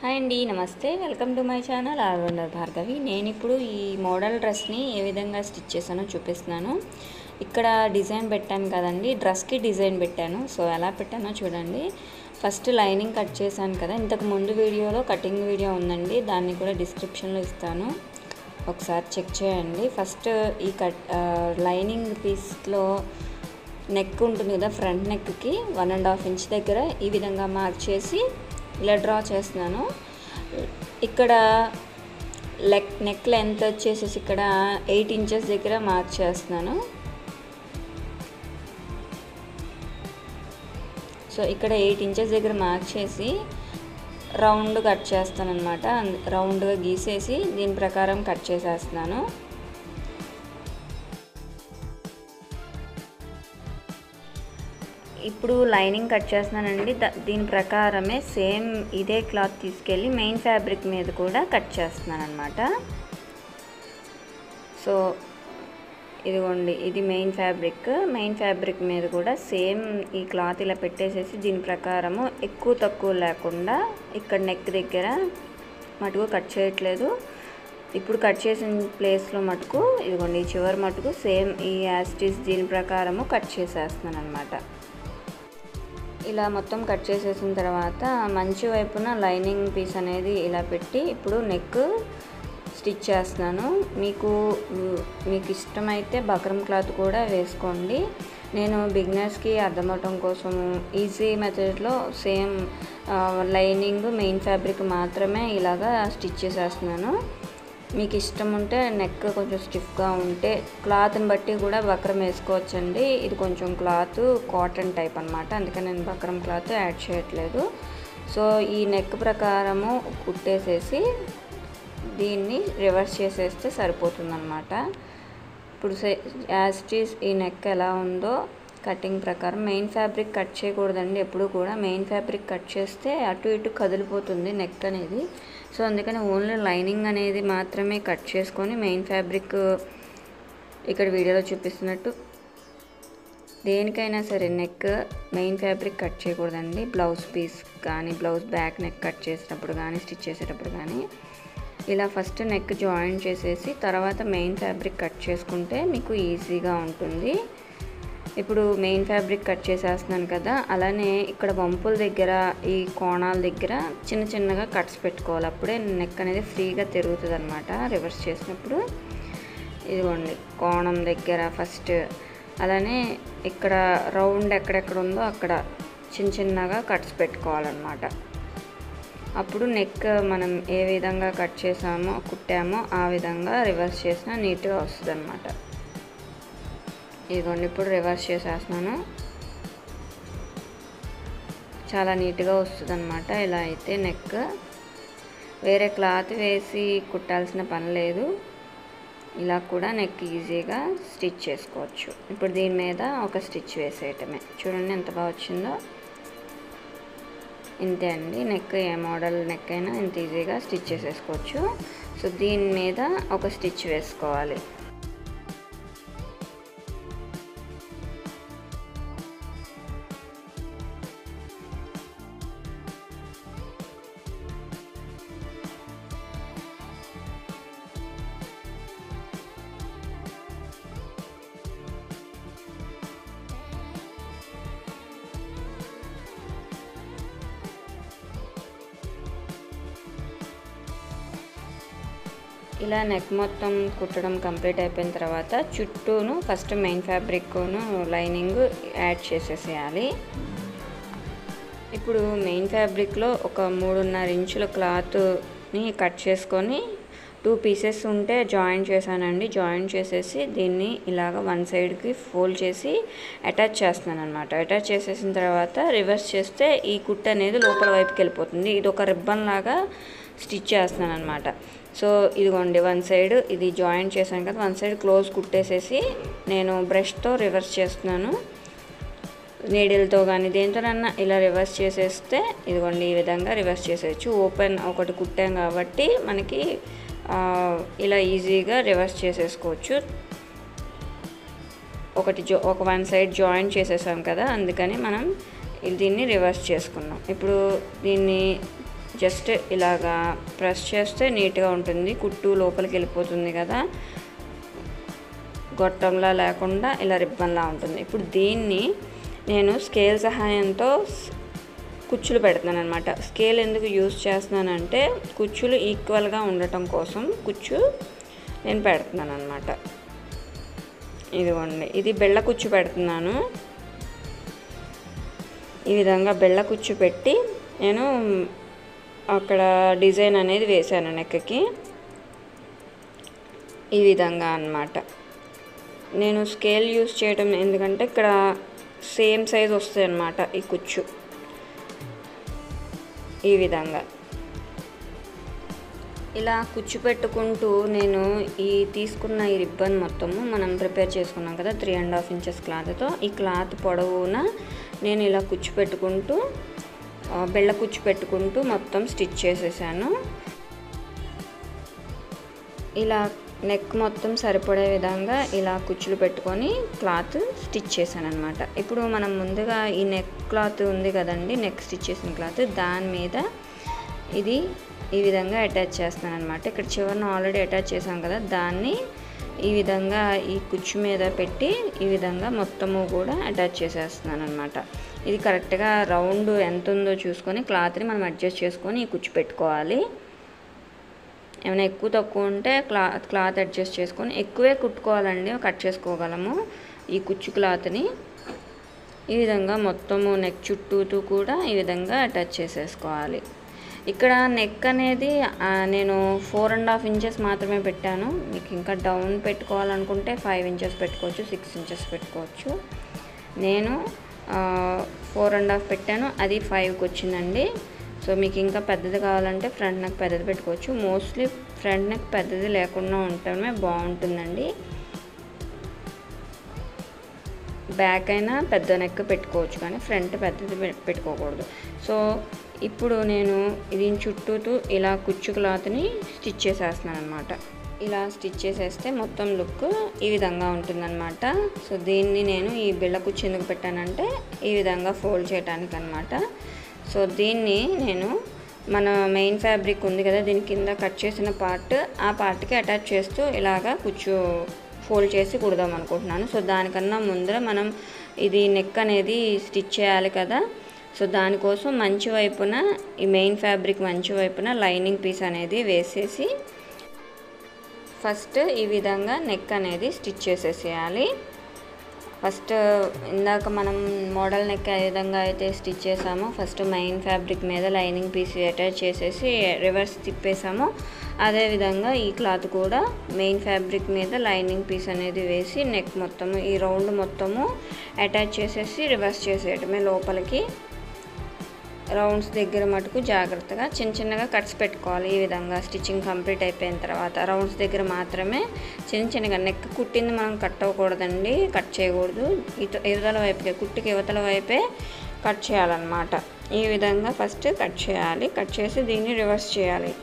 Hi అండి, నమస్తే. Welcome to my channel all rounder Bhargavi. నేను ఇప్పుడు ఈ మోడల్ డ్రెస్ని ఏ విధంగా స్టిచ్ చేశానో చూపిస్తున్నాను. ఇక్కడ డిజైన్ పెట్టాను కదండి, డ్రెస్కి డిజైన్ పెట్టాను. సో ఎలా పెట్టానో చూడండి. ఫస్ట్ లైనింగ్ కట్ చేశాను కదా, ఇంతకు ముందు వీడియోలో కటింగ్ వీడియో ఉందండి, దాన్ని కూడా డిస్క్రిప్షన్లో ఇస్తాను, ఒకసారి చెక్ చేయండి. ఫస్ట్ ఈ లైనింగ్ పీస్లో నెక్ ఉంటుంది కదా, ఫ్రంట్ నెక్కి 1.5 ఇంచ్ దగ్గర ఈ విధంగా మార్క్ చేసి ఇలా డ్రా చేస్తున్నాను. ఇక్కడ నెక్ లెంత్ వచ్చేసి ఇక్కడ 8 ఇంచెస్ దగ్గర మార్క్ చేస్తున్నాను. సో ఇక్కడ 8 ఇంచెస్ దగ్గర మార్క్ చేసి రౌండ్ కట్ చేస్తాను అనమాట. రౌండ్గా గీసేసి దీని ప్రకారం కట్ చేసేస్తున్నాను. ఇప్పుడు లైనింగ్ కట్ చేస్తున్నానండి. దీని ప్రకారమే సేమ్ ఇదే క్లాత్ తీసుకెళ్ళి మెయిన్ ఫ్యాబ్రిక్ మీద కూడా కట్ చేస్తున్నాను అనమాట. సో ఇదిగోండి, ఇది మెయిన్ ఫ్యాబ్రిక్ మీద కూడా సేమ్ ఈ క్లాత్ ఇలా పెట్టేసేసి దీని ప్రకారము ఎక్కువ తక్కువ లేకుండా ఇక్కడ నెక్ దగ్గర మటుకు కట్ చేయట్లేదు. ఇప్పుడు కట్ చేసిన ప్లేస్లో మటుకు ఇదిగోండి, ఈ చివరి మటుకు సేమ్ ఈ యాస్టీస్ దీని ప్రకారము కట్ చేసేస్తున్నాను అనమాట. ఇలా మొత్తం కట్ చేసేసిన తర్వాత మంచి వైపున లైనింగ్ పీస్ అనేది ఇలా పెట్టి ఇప్పుడు నెక్ స్టిచ్ చేస్తున్నాను. మీకు ఇష్టమైతే బక్రమ్ క్లాత్ కూడా వేసుకోండి. నేను బిగినర్స్కి అర్థమవటం కోసం ఈజీ మెథడ్లో సేమ్ లైనింగ్ మెయిన్ ఫ్యాబ్రిక్ మాత్రమే ఇలాగా స్టిచ్ చేసేస్తున్నాను. మీకు ఇష్టం ఉంటే నెక్ కొంచెం స్టిఫ్గా ఉంటే క్లాత్ని బట్టి కూడా బక్రం వేసుకోవచ్చండి. ఇది కొంచెం క్లాత్ కాటన్ టైప్ అనమాట, అందుకని నేను బక్రం క్లాత్ యాడ్ చేయట్లేదు. సో ఈ నెక్ ప్రకారము కుట్టేసేసి దీన్ని రివర్స్ చేసేస్తే సరిపోతుందన్నమాట. ఇప్పుడు యాస్టీస్ ఈ నెక్ ఎలా ఉందో కటింగ్ ప్రకారం మెయిన్ ఫ్యాబ్రిక్ కట్ చేయకూడదండి. ఎప్పుడు కూడా మెయిన్ ఫ్యాబ్రిక్ కట్ చేస్తే అటు ఇటు కదిలిపోతుంది నెక్ అనేది. సో అందుకని ఓన్లీ లైనింగ్ అనేది మాత్రమే కట్ చేసుకొని మెయిన్ ఫ్యాబ్రిక్ ఇక్కడ వీడియోలో చూపిస్తున్నట్టు దేనికైనా సరే నెక్ మెయిన్ ఫ్యాబ్రిక్ కట్ చేయకూడదండి. బ్లౌజ్ పీస్ కానీ బ్లౌజ్ బ్యాక్ నెక్ కట్ చేసేటప్పుడు కానీ స్టిచ్ చేసేటప్పుడు కానీ ఇలా ఫస్ట్ నెక్ జాయిన్ చేసేసి తర్వాత మెయిన్ ఫ్యాబ్రిక్ కట్ చేసుకుంటే మీకు ఈజీగా ఉంటుంది. ఇప్పుడు మెయిన్ ఫ్యాబ్రిక్ కట్ చేసేస్తున్నాను కదా, అలానే ఇక్కడ వంపుల దగ్గర ఈ కోణాల దగ్గర చిన్న చిన్నగా కట్స్ పెట్టుకోవాలి. అప్పుడే నెక్ అనేది ఫ్రీగా తిరుగుతుంది అనమాట రివర్స్ చేసినప్పుడు. ఇదిగోండి కోణం దగ్గర ఫస్ట్, అలానే ఇక్కడ రౌండ్ ఎక్కడెక్కడ ఉందో అక్కడ చిన్న చిన్నగా కట్స్ పెట్టుకోవాలన్నమాట. అప్పుడు నెక్ మనం ఏ విధంగా కట్ చేసామో కుట్టామో ఆ విధంగా రివర్స్ చేసినా నీట్గా వస్తుంది అనమాట. ఇదిగోండి ఇప్పుడు రివర్స్ చేసేస్తున్నాను. చాలా నీట్గా వస్తుంది అనమాట. ఇలా అయితే నెక్ వేరే క్లాత్ వేసి కుట్టాల్సిన పని లేదు. ఇలా కూడా నెక్ ఈజీగా స్టిచ్ చేసుకోవచ్చు. ఇప్పుడు దీని మీద ఒక స్టిచ్ వేసేయటమే. చూడండి ఎంత బాగా వచ్చిందో. ఇంతే అండి, నెక్ ఏ మోడల్ నెక్ అయినా ఇంత ఈజీగా స్టిచ్ చేసేసుకోవచ్చు. సో దీని మీద ఒక స్టిచ్ వేసుకోవాలి. ఇలా నెక్ మొత్తం కుట్టడం కంప్లీట్ అయిపోయిన తర్వాత చుట్టూను ఫస్ట్ మెయిన్ ఫ్యాబ్రిక్ను లైనింగ్ యాడ్ చేసేసేయాలి. ఇప్పుడు మెయిన్ ఫ్యాబ్రిక్లో ఒక 3.5 ఇంచుల క్లాత్ని కట్ చేసుకొని 2 పీసెస్ ఉంటే జాయిన్ చేశానండి. జాయిన్ చేసేసి దీన్ని ఇలాగ వన్ సైడ్కి ఫోల్డ్ చేసి అటాచ్ చేస్తున్నాను అనమాట. అటాచ్ చేసేసిన తర్వాత రివర్స్ చేస్తే ఈ కుట్టు అనేది లోపల వైపుకి వెళ్ళిపోతుంది. ఇది ఒక రిబ్బన్ లాగా స్టిచ్ చేస్తున్నాను అనమాట. సో ఇదిగోండి వన్ సైడ్ ఇది జాయిన్ చేశాను కదా, వన్ సైడ్ క్లోజ్ కుట్టేసేసి నేను బ్రష్తో రివర్స్ చేస్తున్నాను. నీడిల్తో కానీ దేంతోనన్నా ఇలా రివర్స్ చేసేస్తే ఇదిగోండి ఈ విధంగా రివర్స్ చేసేయచ్చు. ఓపెన్ ఒకటి కుట్టాం కాబట్టి మనకి ఇలా ఈజీగా రివర్స్ చేసేసుకోవచ్చు. ఒక వన్ సైడ్ జాయిన్ చేసేసాం కదా, అందుకని మనం దీన్ని రివర్స్ చేసుకున్నాం. ఇప్పుడు దీన్ని జస్ట్ ఇలాగా ప్రెస్ చేస్తే నీట్గా ఉంటుంది, కుట్టు లోపలికి వెళ్ళిపోతుంది కదా, గొట్టంలా లేకుండా ఇలా రిబ్బన్లా ఉంటుంది. ఇప్పుడు దీన్ని నేను స్కేల్ సహాయంతో కుచ్చులు పెడుతున్నాను అనమాట. స్కేల్ ఎందుకు యూజ్ చేస్తున్నానంటే కుచ్చులు ఈక్వల్గా ఉండటం కోసం కుచ్చు నేను పెడుతున్నాను అనమాట. ఇదిగోండి, ఇది బెళ్ళ కుచ్చు పెడుతున్నాను. ఈ విధంగా బెళ్ళ కుచ్చు పెట్టి నేను అక్కడ డిజైన్ అనేది వేసాను నెక్కి. ఈ విధంగా అన్నమాట. నేను స్కేల్ యూజ్ చేయడం ఎందుకంటే ఇక్కడ సేమ్ సైజ్ వస్తాయి అన్నమాట ఈ కుచ్చు. ఈ విధంగా ఇలా కుచ్చు పెట్టుకుంటూ నేను ఈ తీసుకున్న ఈ రిబ్బన్ మొత్తము మనం ప్రిపేర్ చేసుకున్నాం కదా 3.5 ఇంచెస్ క్లాత్తో, ఈ క్లాత్ పొడవున నేను ఇలా కుచ్చు పెట్టుకుంటూ బెళ్ళ కుచ్చు పెట్టుకుంటూ మొత్తం స్టిచ్ చేసేసాను. ఇలా నెక్ మొత్తం సరిపడే విధంగా ఇలా కుచ్చులు పెట్టుకొని క్లాత్ స్టిచ్ చేశాను అనమాట. ఇప్పుడు మనం ముందుగా ఈ నెక్ క్లాత్ ఉంది కదండి, నెక్ స్టిచ్ చేసిన క్లాత్, దాని మీద ఇది ఈ విధంగా అటాచ్ చేస్తాను అనమాట. ఇక్కడ చివరిన ఆల్రెడీ అటాచ్ చేసాం కదా, దాన్ని ఈ విధంగా ఈ కుచ్చు మీద పెట్టి ఈ విధంగా మొత్తము కూడా అటాచ్ చేసేస్తున్నాను అనమాట. ఇది కరెక్ట్గా రౌండ్ ఎంత ఉందో చూసుకొని క్లాత్ని మనం అడ్జస్ట్ చేసుకొని ఈ కుచ్చు పెట్టుకోవాలి. ఏమైనా ఎక్కువ తక్కువ ఉంటే క్లాత్ అడ్జస్ట్ చేసుకొని ఎక్కువే కుట్టుకోవాలండి, కట్ చేసుకోగలము ఈ కుచ్చు క్లాత్ని. ఈ విధంగా మొత్తము నెక్ చుట్టూతూ కూడా ఈ విధంగా అటాచ్ చేసేసుకోవాలి. ఇక్కడ నెక్ అనేది నేను 4.5 ఇంచెస్ మాత్రమే పెట్టాను. మీకు ఇంకా డౌన్ పెట్టుకోవాలనుకుంటే 5 ఇంచెస్ పెట్టుకోవచ్చు, 6 ఇంచెస్ పెట్టుకోవచ్చు. నేను 4.5 పెట్టాను, అది 5కి వచ్చిందండి. సో మీకు ఇంకా పెద్దది కావాలంటే ఫ్రంట్ నెక్ పెద్దది పెట్టుకోవచ్చు. మోస్ట్లీ ఫ్రంట్ నెక్ పెద్దది లేకుండా ఉంటమే బాగుంటుందండి. బ్యాక్ అయినా పెద్ద నెక్ పెట్టుకోవచ్చు, కానీ ఫ్రంట్ పెద్దది పెట్టుకోకూడదు. సో ఇప్పుడు నేను దీని చుట్టూతూ ఇలా కుచ్చు క్లాత్ని స్టిచ్ చేసేస్తున్నాను అనమాట. ఇలా స్టిచ్ చేసేస్తే మొత్తం లుక్ ఈ విధంగా ఉంటుందన్నమాట. సో దీన్ని నేను ఈ బిళ్ళ కుచ్చు ఎందుకు పెట్టానంటే ఈ విధంగా ఫోల్డ్ చేయడానికి అనమాట. సో దీన్ని నేను మన మెయిన్ ఫ్యాబ్రిక్ ఉంది కదా, దీని కింద కట్ చేసిన పార్ట్, ఆ పార్ట్కి అటాచ్ చేస్తూ ఇలాగా కుచ్చు ఫోల్డ్ చేసి కుడదాం అనుకుంటున్నాను. సో దానికన్నా ముందర మనం ఇది నెక్ అనేది స్టిచ్ చేయాలి కదా, సో దానికోసం మంచి వైపున ఈ మెయిన్ ఫ్యాబ్రిక్ మంచి వైపున లైనింగ్ పీస్ అనేది వేసేసి ఫస్ట్ ఈ విధంగా నెక్ అనేది స్టిచ్ చేసేసేయాలి. ఫస్ట్ ఇందాక మనం మోడల్ నెక్ ఏ విధంగా అయితే స్టిచ్ చేసామో ఫస్ట్ మెయిన్ ఫ్యాబ్రిక్ మీద లైనింగ్ పీస్ అటాచ్ చేసేసి రివర్స్ తిప్పేసామో, అదేవిధంగా ఈ క్లాత్ కూడా మెయిన్ ఫ్యాబ్రిక్ మీద లైనింగ్ పీస్ అనేది వేసి నెక్ మొత్తము ఈ రౌండ్ మొత్తము అటాచ్ చేసేసి రివర్స్ చేసేయటమే లోపలికి. రౌండ్స్ దగ్గర మటుకు జాగ్రత్తగా చిన్న చిన్నగా కట్స్ పెట్టుకోవాలి. ఈ విధంగా స్టిచ్చింగ్ కంప్లీట్ అయిపోయిన తర్వాత రౌండ్స్ దగ్గర మాత్రమే చిన్న చిన్నగా, నెక్ కుట్టింది మనం కట్ అవ్వకూడదండి, కట్ చేయకూడదు. యువతల వైపుకే, కుట్టికి యువతల వైపే కట్ చేయాలన్నమాట. ఈ విధంగా ఫస్ట్ కట్ చేయాలి. కట్ చేసి దీన్ని రివర్స్ చేయాలి.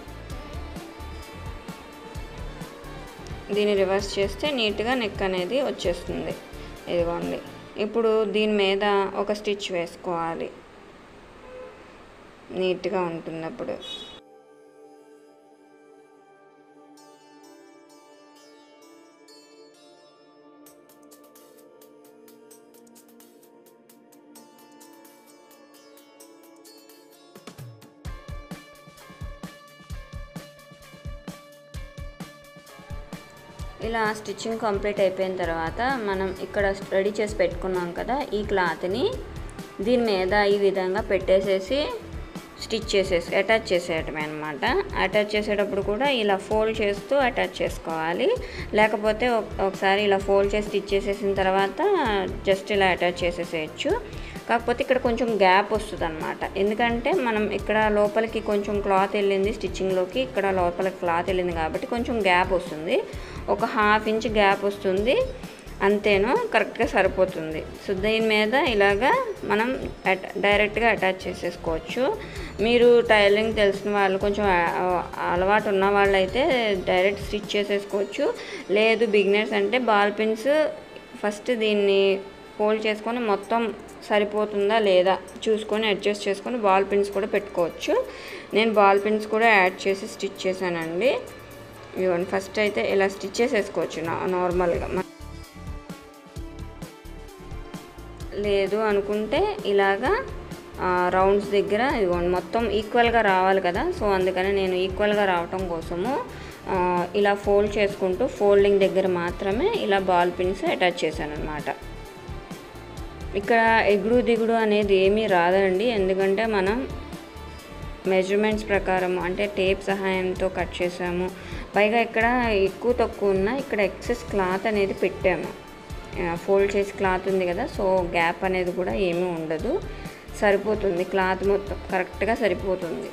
దీన్ని రివర్స్ చేస్తే నీట్గా నెక్ అనేది వచ్చేస్తుంది. ఇదిగోండి, ఇప్పుడు దీని మీద ఒక స్టిచ్ వేసుకోవాలి, నీట్గా ఉంటుంది అప్పుడు. ఇలా స్టిచ్చింగ్ కంప్లీట్ అయిపోయిన తర్వాత మనం ఇక్కడ రెడీ చేసి పెట్టుకున్నాం కదా ఈ క్లాత్ని దీని మీద ఈ విధంగా పెట్టేసేసి స్టిచ్ చేసేసి అటాచ్ చేసేయటమే అనమాట. అటాచ్ చేసేటప్పుడు కూడా ఇలా ఫోల్డ్ చేస్తూ అటాచ్ చేసుకోవాలి, లేకపోతే ఒకసారి ఇలా ఫోల్డ్ చేసి స్టిచ్ చేసేసిన తర్వాత జస్ట్ ఇలా అటాచ్ చేసేసేయచ్చు. కాకపోతే ఇక్కడ కొంచెం గ్యాప్ వస్తుంది అనమాట, ఎందుకంటే మనం ఇక్కడ లోపలికి కొంచెం క్లాత్ వెళ్ళింది స్టిచ్చింగ్లోకి, ఇక్కడ లోపలికి క్లాత్ వెళ్ళింది కాబట్టి కొంచెం గ్యాప్ వస్తుంది, ఒక 1/2 ఇంచ్ గ్యాప్ వస్తుంది అంతేను, కరెక్ట్గా సరిపోతుంది. సో దీని మీద ఇలాగా మనం డైరెక్ట్గా అటాచ్ చేసేసుకోవచ్చు. మీరు టైలరింగ్ తెలిసిన వాళ్ళు, కొంచెం అలవాటు ఉన్న వాళ్ళు అయితే డైరెక్ట్ స్టిచ్ చేసేసుకోవచ్చు. లేదు బిగినర్స్ అంటే బాల్ పిన్స్ ఫస్ట్ దీన్ని ఫోల్డ్ చేసుకొని మొత్తం సరిపోతుందా లేదా చూసుకొని అడ్జస్ట్ చేసుకొని బాల్ పిన్స్ కూడా పెట్టుకోవచ్చు. నేను బాల్ పిన్స్ కూడా యాడ్ చేసి స్టిచ్ చేశానండి. ఇవ్వండి, ఫస్ట్ అయితే ఇలా స్టిచ్ చేసేసుకోవచ్చు నార్మల్గా. లేదు అనుకుంటే ఇలాగా రౌండ్స్ దగ్గర ఇవ్వండి మొత్తం ఈక్వల్గా రావాలి కదా, సో అందుకని నేను ఈక్వల్గా రావటం కోసము ఇలా ఫోల్డ్ చేసుకుంటూ ఫోల్డింగ్ దగ్గర మాత్రమే ఇలా బాల్ పిన్స్ అటాచ్ చేశాను అనమాట. ఇక్కడ ఎగుడు దిగుడు అనేది ఏమీ రాదండి, ఎందుకంటే మనం మెజర్మెంట్స్ ప్రకారం అంటే టేప్ సహాయంతో కట్ చేసాము. పైగా ఇక్కడ ఎక్కువ తక్కువ ఉన్న ఇక్కడ ఎక్సెస్ క్లాత్ అనేది పెట్టాము. ఫోల్డ్ చేసి క్లాత్ ఉంది కదా, సో గ్యాప్ అనేది కూడా ఏమీ ఉండదు, సరిపోతుంది. క్లాత్ మొత్తం కరెక్ట్గా సరిపోతుంది.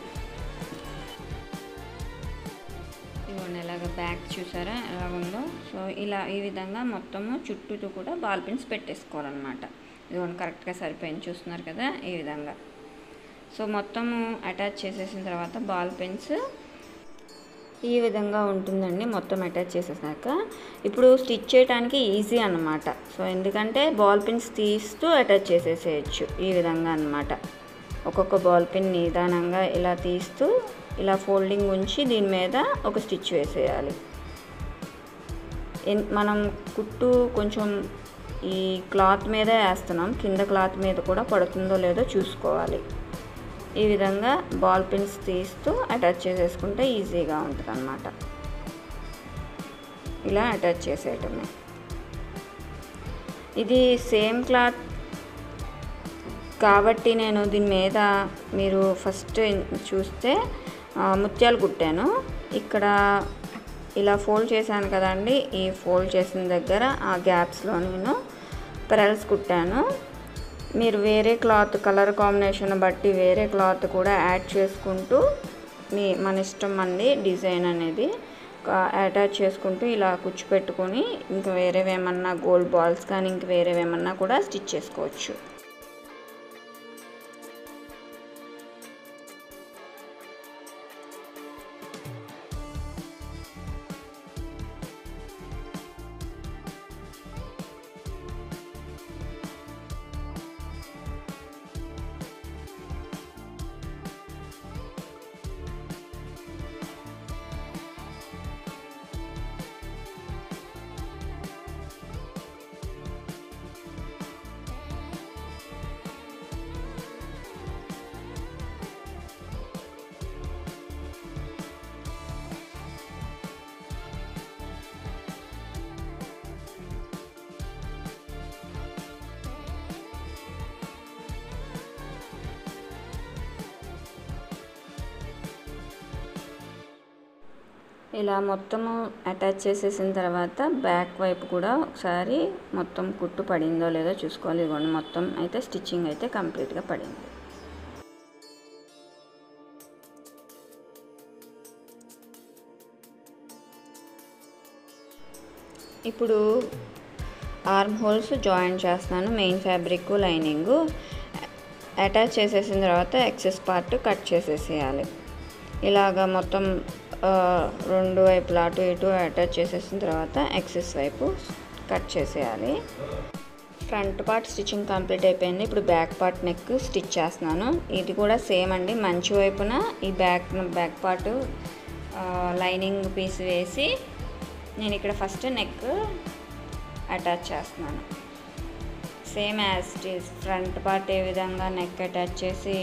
ఇవ్వండి ఎలాగ బ్యాక్ చూసారా ఎలా ఉందో. సో ఇలా ఈ విధంగా మొత్తము చుట్టూతో కూడా బాల్ పిన్స్ పెట్టేసుకోవాలన్నమాట. ఇదిగోండి కరెక్ట్గా సరిపోయింది, చూస్తున్నారు కదా ఈ విధంగా. సో మొత్తము అటాచ్ చేసేసిన తర్వాత బాల్ పిన్స్ ఈ విధంగా ఉంటుందండి. మొత్తం అటాచ్ చేసేసాక ఇప్పుడు స్టిచ్ చేయడానికి ఈజీ అన్నమాట. సో ఎందుకంటే బాల్ పిన్స్ తీస్తూ అటాచ్ చేసేసేయచ్చు ఈ విధంగా అన్నమాట. ఒక్కొక్క బాల్ పిన్ నిదానంగా ఇలా తీస్తూ ఇలా ఫోల్డింగ్ ఉంచి దీని మీద ఒక స్టిచ్ వేసేయాలి. మనం కుట్టు కొంచెం ఈ క్లాత్ మీదే వేస్తున్నాం, కింద క్లాత్ మీద కూడా పడుతుందో లేదో చూసుకోవాలి. ఈ విధంగా బాల్ పిన్స్ తీస్తూ అటాచ్ చేసేసుకుంటే ఈజీగా ఉంటుంది అన్నమాట. ఇలా అటాచ్ చేసేయటమే. ఇది సేమ్ క్లాత్ కాబట్టి నేను దీని మీద మీరు ఫస్ట్ చూస్తే ముత్యాలు కుట్టాను. ఇక్కడ ఇలా ఫోల్డ్ చేశాను కదండి, ఈ ఫోల్డ్ చేసిన దగ్గర ఆ గ్యాప్స్లో నేను పెరల్స్ కుట్టాను. మీరు వేరే క్లాత్ కలర్ కాంబినేషన్ బట్టి వేరే క్లాత్ కూడా యాడ్ చేసుకుంటూ మన ఇష్టం అండి. డిజైన్ అనేది అటాచ్ చేసుకుంటూ ఇలా కూర్చోపెట్టుకొని ఇంకా వేరేవేమన్నా గోల్డ్ బాల్స్ కానీ ఇంక వేరేవేమన్నా కూడా స్టిచ్ చేసుకోవచ్చు. ఇలా మొత్తము అటాచ్ చేసేసిన తర్వాత బ్యాక్ వైపు కూడా ఒకసారి మొత్తం కుట్టు పడిందో లేదో చూసుకోవాలి. ఇవ్వండి మొత్తం అయితే స్టిచ్చింగ్ అయితే కంప్లీట్గా పడింది. ఇప్పుడు ఆర్మ్ హోల్స్ జాయిన్ చేస్తున్నాను. మెయిన్ ఫ్యాబ్రిక్ లైనింగ్ అటాచ్ చేసేసిన తర్వాత ఎక్సెస్ పార్ట్ కట్ చేసేసేయాలి. ఇలాగా మొత్తం రెండు వైపులా అటు ఇటు అటాచ్ చేసేసిన తర్వాత ఎక్సెస్ వైపు కట్ చేసేయాలి. ఫ్రంట్ పార్ట్ స్టిచ్చింగ్ కంప్లీట్ అయిపోయింది. ఇప్పుడు బ్యాక్ పార్ట్ నెక్ స్టిచ్ చేస్తున్నాను. ఇది కూడా సేమ్ అండి, మంచి వైపున ఈ బ్యాక్ పార్ట్ లైనింగ్ పీస్ వేసి నేను ఇక్కడ ఫస్ట్ నెక్ అటాచ్ చేస్తున్నాను. Same as it is front part A విధంగా నెక్ అటాచ్ చేసి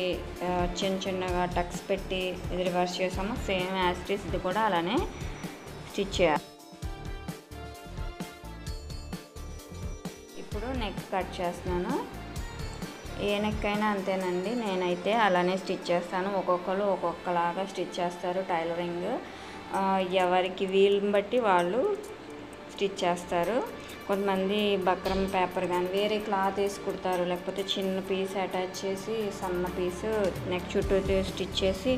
చిన్నగా టక్స్ పెట్టి ఇది రివర్స్ చేసాము, సేమ్ యాజ్ ఇట్ ఈస్ ఇది కూడా అలానే స్టిచ్ చేయాలి. ఇప్పుడు నెక్ కట్ చేస్తున్నాను. ఏ నెక్ అయినా అంతేనండి, నేనైతే అలానే స్టిచ్ చేస్తాను. ఒక్కొక్కరు ఒక్కొక్కలాగా స్టిచ్ చేస్తారు. టైలరింగ్ ఎవరికి వీలుని బట్టి వాళ్ళు స్టిచ్ చేస్తారు. కొంతమంది బక్రం పేపర్ కానీ వేరే క్లాత్ వేసి కుడతారు, లేకపోతే చిన్న పీస్ అటాచ్ చేసి సన్న పీసు నెక్ చుట్టూ స్టిచ్ చేసి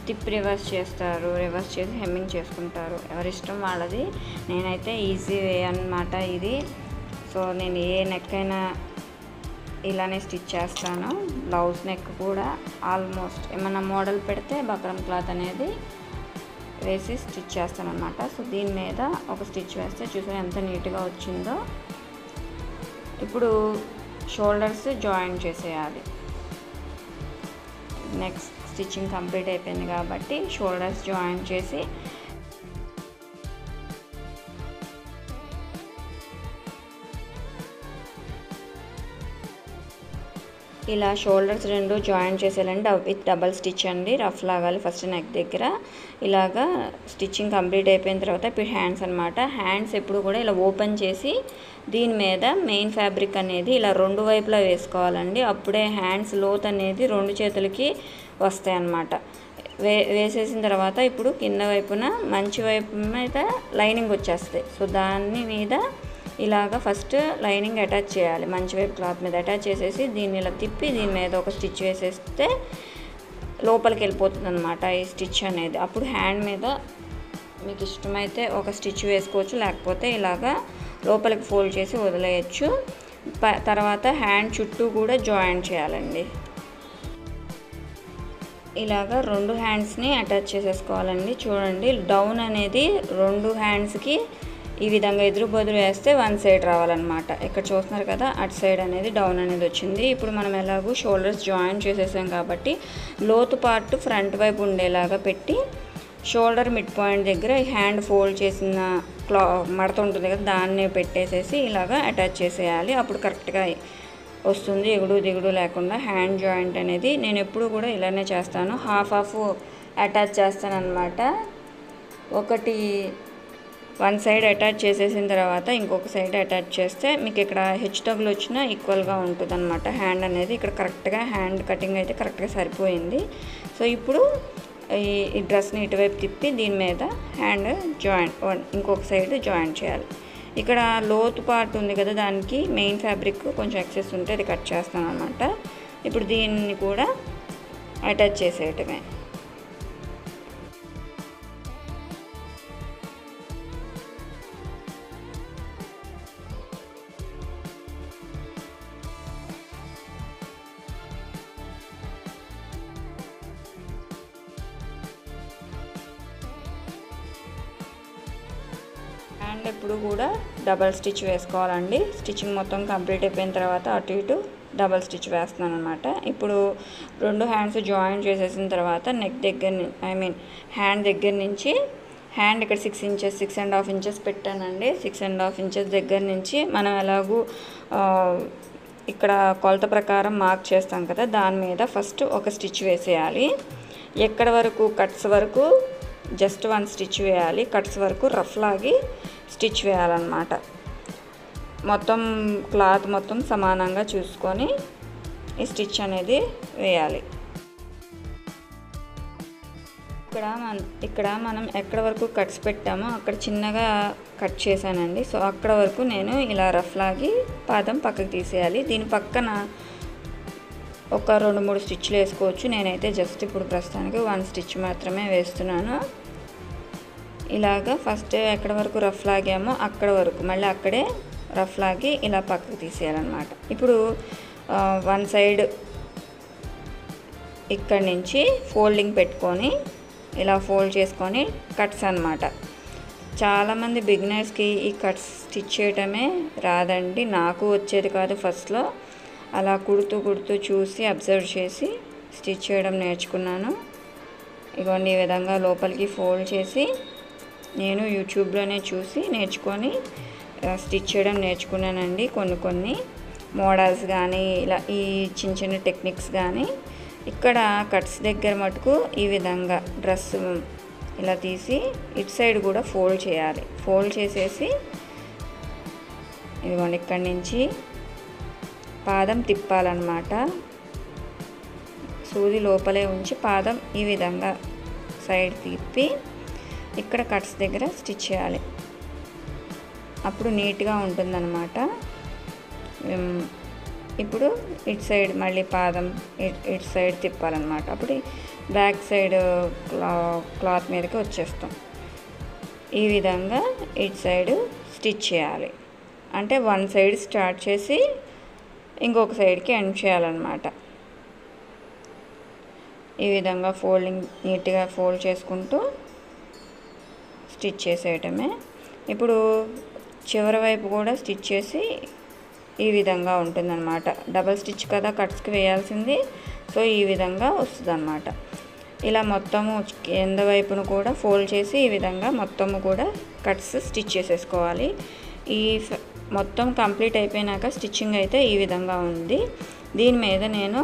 తిప్పి రివర్స్ చేస్తారు, రివర్స్ చేసి హెమ్మింగ్ చేసుకుంటారు. ఎవరిష్టం వాళ్ళది. నేనైతే ఈజీ వే అన్నమాట ఇది. సో నేను ఏ నెక్ అయినా ఇలానే స్టిచ్ చేస్తాను. బ్లౌజ్ నెక్ కూడా ఆల్మోస్ట్ ఏమన్నా మోడల్ పెడితే బక్రం క్లాత్ అనేది వేసి స్టిచ్ చేస్తాను అనమాట. సో దీని మీద ఒక స్టిచ్ వేస్తే చూసారు ఎంత నీట్గా వచ్చిందో. ఇప్పుడు షోల్డర్స్ జాయిన్ చేసేయాలి. నెక్స్ట్ స్టిచ్చింగ్ కంప్లీట్ అయిపోయింది కాబట్టి షోల్డర్స్ జాయిన్ చేసి ఇలా షోల్డర్స్ రెండు జాయిన్ చేసేయాలండి విత్ డబల్ స్టిచ్ అండి. రఫ్ లాగాలి ఫస్ట్ నెక్ దగ్గర. ఇలాగా స్టిచ్చింగ్ కంప్లీట్ అయిపోయిన తర్వాత ఇప్పుడు హ్యాండ్స్ అనమాట. హ్యాండ్స్ ఎప్పుడు కూడా ఇలా ఓపెన్ చేసి దీని మీద మెయిన్ ఫ్యాబ్రిక్ అనేది ఇలా రెండు వైపులా వేసుకోవాలండి. అప్పుడే హ్యాండ్స్ లోత్ అనేది రెండు చేతులకి వస్తాయి అన్నమాట. వేసేసిన తర్వాత ఇప్పుడు కింద వైపున మంచి వైపు మీద లైనింగ్ వచ్చేస్తాయి. సో దాని మీద ఇలాగ ఫస్ట్ లైనింగ్ అటాచ్ చేయాలి. మంచి వైపు క్లాత్ మీద అటాచ్ చేసేసి దీన్ని ఇలా తిప్పి దీని మీద ఒక స్టిచ్ వేసేస్తే లోపలికి వెళ్ళిపోతుంది అనమాట ఈ స్టిచ్ అనేది. అప్పుడు హ్యాండ్ మీద మీకు ఇష్టమైతే ఒక స్టిచ్ వేసుకోవచ్చు, లేకపోతే ఇలాగా లోపలికి ఫోల్డ్ చేసి వదిలేయచ్చు. తర్వాత హ్యాండ్ చుట్టూ కూడా జాయిన్ చేయాలండి. ఇలాగా రెండు హ్యాండ్స్ని అటాచ్ చేసేసుకోవాలండి. చూడండి డౌన్ అనేది రెండు హ్యాండ్స్కి ఈ విధంగా ఎదురు బదురు వేస్తే వన్ సైడ్ రావాలన్నమాట. ఇక్కడ చూస్తున్నారు కదా అటు సైడ్ అనేది డౌన్ అనేది వచ్చింది. ఇప్పుడు మనం ఎలాగో షోల్డర్స్ జాయిన్ చేసేసాం కాబట్టి లోతు పార్ట్ ఫ్రంట్ వైపు ఉండేలాగా పెట్టి షోల్డర్ మిడ్ పాయింట్ దగ్గర హ్యాండ్ ఫోల్డ్ చేసిన మడత ఉంటుంది కదా దాన్ని పెట్టేసేసి ఇలాగా అటాచ్ చేసేయాలి. అప్పుడు కరెక్ట్గా వస్తుంది, ఎగుడు దిగుడు లేకుండా. హ్యాండ్ జాయింట్ అనేది నేను ఎప్పుడు కూడా ఇలానే చేస్తాను. హాఫ్ అటాచ్ చేస్తాను అనమాట. ఒకటి వన్ సైడ్ అటాచ్ చేసేసిన తర్వాత ఇంకొక సైడ్ అటాచ్ చేస్తే మీకు ఇక్కడ హెచ్చుతగులు వచ్చినా ఈక్వల్గా ఉంటుంది అనమాట హ్యాండ్ అనేది. ఇక్కడ కరెక్ట్గా హ్యాండ్ కటింగ్ అయితే కరెక్ట్గా సరిపోయింది. సో ఇప్పుడు ఈ డ్రెస్ని ఇటువైపు తిప్పి దీని మీద హ్యాండ్ ఇంకొక సైడ్ జాయిన్ చేయాలి. ఇక్కడ లోతు పార్ట్ ఉంది కదా దానికి మెయిన్ ఫ్యాబ్రిక్ కొంచెం ఎక్సెస్ ఉంటే అది కట్ చేస్తాను అనమాట. ఇప్పుడు దీన్ని కూడా అటాచ్ చేసేయటమే. హ్యాండ్ ఎప్పుడు కూడా డబల్ స్టిచ్ వేసుకోవాలండి. స్టిచ్చింగ్ మొత్తం కంప్లీట్ అయిపోయిన తర్వాత అటు ఇటు డబల్ స్టిచ్ వేస్తున్నాను అనమాట. ఇప్పుడు రెండు హ్యాండ్స్ జాయిన్ చేసేసిన తర్వాత నెక్ దగ్గర హ్యాండ్ దగ్గర నుంచి హ్యాండ్ ఇక్కడ 6 ఇంచెస్ 6.5 ఇంచెస్ పెట్టానండి. 6.5 ఇంచెస్ దగ్గర నుంచి మనం ఎలాగూ ఇక్కడ కొలత ప్రకారం మార్క్ చేస్తాం కదా దాని మీద ఫస్ట్ ఒక స్టిచ్ వేసేయాలి. ఎక్కడ వరకు కట్స్ వరకు జస్ట్ 1 స్టిచ్ వేయాలి. కట్స్ వరకు రఫ్ లాగి స్టిచ్ వేయాలన్నమాట. మొత్తం క్లాత్ మొత్తం సమానంగా చూసుకొని ఈ స్టిచ్ అనేది వేయాలి. ఇక్కడ మనం ఎక్కడ వరకు కట్స్ పెట్టామో అక్కడ చిన్నగా కట్ చేశానండి. సో అక్కడ వరకు నేను ఇలా రఫ్ లాగి పాదం పక్కకు తీసేయాలి. దీని పక్కన ఒక 2-3 స్టిచ్లు వేసుకోవచ్చు. నేనైతే జస్ట్ ఇప్పుడు ప్రస్తుతానికి 1 స్టిచ్ మాత్రమే వేస్తున్నాను. ఇలాగా ఫస్ట్ ఎక్కడ వరకు రఫ్ లాగామో అక్కడ వరకు మళ్ళీ అక్కడే రఫ్ లాగి ఇలా పక్కకు తీసేయాలన్నమాట. ఇప్పుడు 1 సైడ్ ఇక్కడి నుంచి ఫోల్డింగ్ పెట్టుకొని ఇలా ఫోల్డ్ చేసుకొని కట్స్ అన్నమాట. చాలామంది బిగినర్స్కి ఈ కట్స్ స్టిచ్ చేయటమే రాదండి. నాకు వచ్చేది కాదు ఫస్ట్లో. అలా కుడుతూ చూసి అబ్జర్వ్ చేసి స్టిచ్ చేయడం నేర్చుకున్నాను. ఇగోండి ఈ విధంగా లోపలికి ఫోల్డ్ చేసి నేను యూట్యూబ్లోనే చూసి నేర్చుకొని స్టిచ్ చేయడం నేర్చుకున్నానండి. కొన్ని మోడల్స్ కానీ ఇలా ఈ చిన్న టెక్నిక్స్ కానీ. ఇక్కడ కట్స్ దగ్గర మటుకు ఈ విధంగా డ్రెస్ ఇలా తీసి ఇటు సైడ్ కూడా ఫోల్డ్ చేయాలి. ఫోల్డ్ చేసేసి ఇదిగోండి ఇక్కడి నుంచి పాదం తిప్పాలన్నమాట. సూది లోపలే ఉంచి పాదం ఈ విధంగా సైడ్ తిప్పి ఇక్కడ కట్స్ దగ్గర స్టిచ్ చేయాలి. అప్పుడు నీట్గా ఉంటుందన్నమాట. ఇప్పుడు ఇటు సైడ్ మళ్ళీ పాదం ఇటు సైడ్ తిప్పాలన్నమాట. అప్పుడు బ్యాక్ సైడ్ క్లాత్ మీదకి వచ్చేస్తాం. ఈ విధంగా ఇటు సైడ్ స్టిచ్ చేయాలి. అంటే 1 సైడ్ స్టార్ట్ చేసి ఇంకొక సైడ్కి ఎండ్ చేయాలన్నమాట. ఈ విధంగా ఫోల్డింగ్ నీట్గా ఫోల్డ్ చేసుకుంటూ స్టిచ్ చేసేయటమే. ఇప్పుడు చివరి వైపు కూడా స్టిచ్ చేసి ఈ విధంగా ఉంటుందన్నమాట. డబల్ స్టిచ్ కదా కట్స్కి వేయాల్సింది, సో ఈ విధంగా వస్తుందన్నమాట. ఇలా మొత్తము కింద వైపును కూడా ఫోల్డ్ చేసి ఈ విధంగా మొత్తము కూడా కట్స్ స్టిచ్ చేసేసుకోవాలి. ఈ మొత్తం కంప్లీట్ అయిపోయినాక స్టిచ్చింగ్ అయితే ఈ విధంగా ఉంది. దీని మీద నేను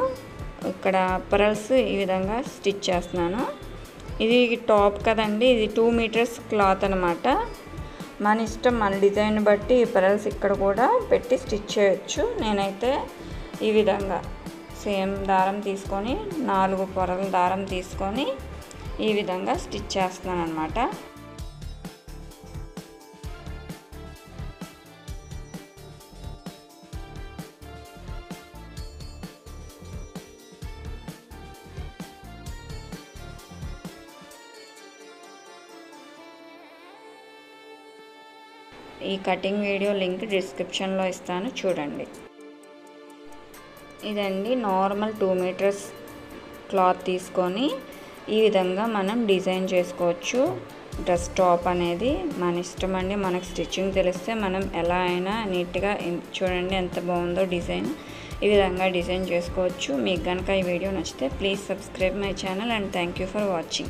ఇక్కడ పరల్స్ ఈ విధంగా స్టిచ్ చేస్తున్నాను. ఇది టాప్ కదండి, ఇది 2 మీటర్స్ క్లాత్ అనమాట. మన ఇష్టం, మన డిజైన్ బట్టి ఈ పరల్స్ ఇక్కడ కూడా పెట్టి స్టిచ్ చేయొచ్చు. నేనైతే ఈ విధంగా సేమ్ దారం తీసుకొని 4 పొరల దారం తీసుకొని ఈ విధంగా స్టిచ్ చేస్తున్నాను అనమాట. ఈ కటింగ్ వీడియో లింక్ డిస్క్రిప్షన్లో ఇస్తాను, చూడండి. ఇదండి నార్మల్ 2 మీటర్స్ క్లాత్ తీసుకొని ఈ విధంగా మనం డిజైన్ చేసుకోవచ్చు. డ్రెస్ టాప్ అనేది మన ఇష్టం అండి. మనకు స్టిచ్చింగ్ తెలిస్తే మనం ఎలా అయినా నీట్గా, చూడండి ఎంత బాగుందో డిజైన్. ఈ విధంగా డిజైన్ చేసుకోవచ్చు. మీకు కనుక ఈ వీడియో నచ్చితే please subscribe my channel and thank you for watching.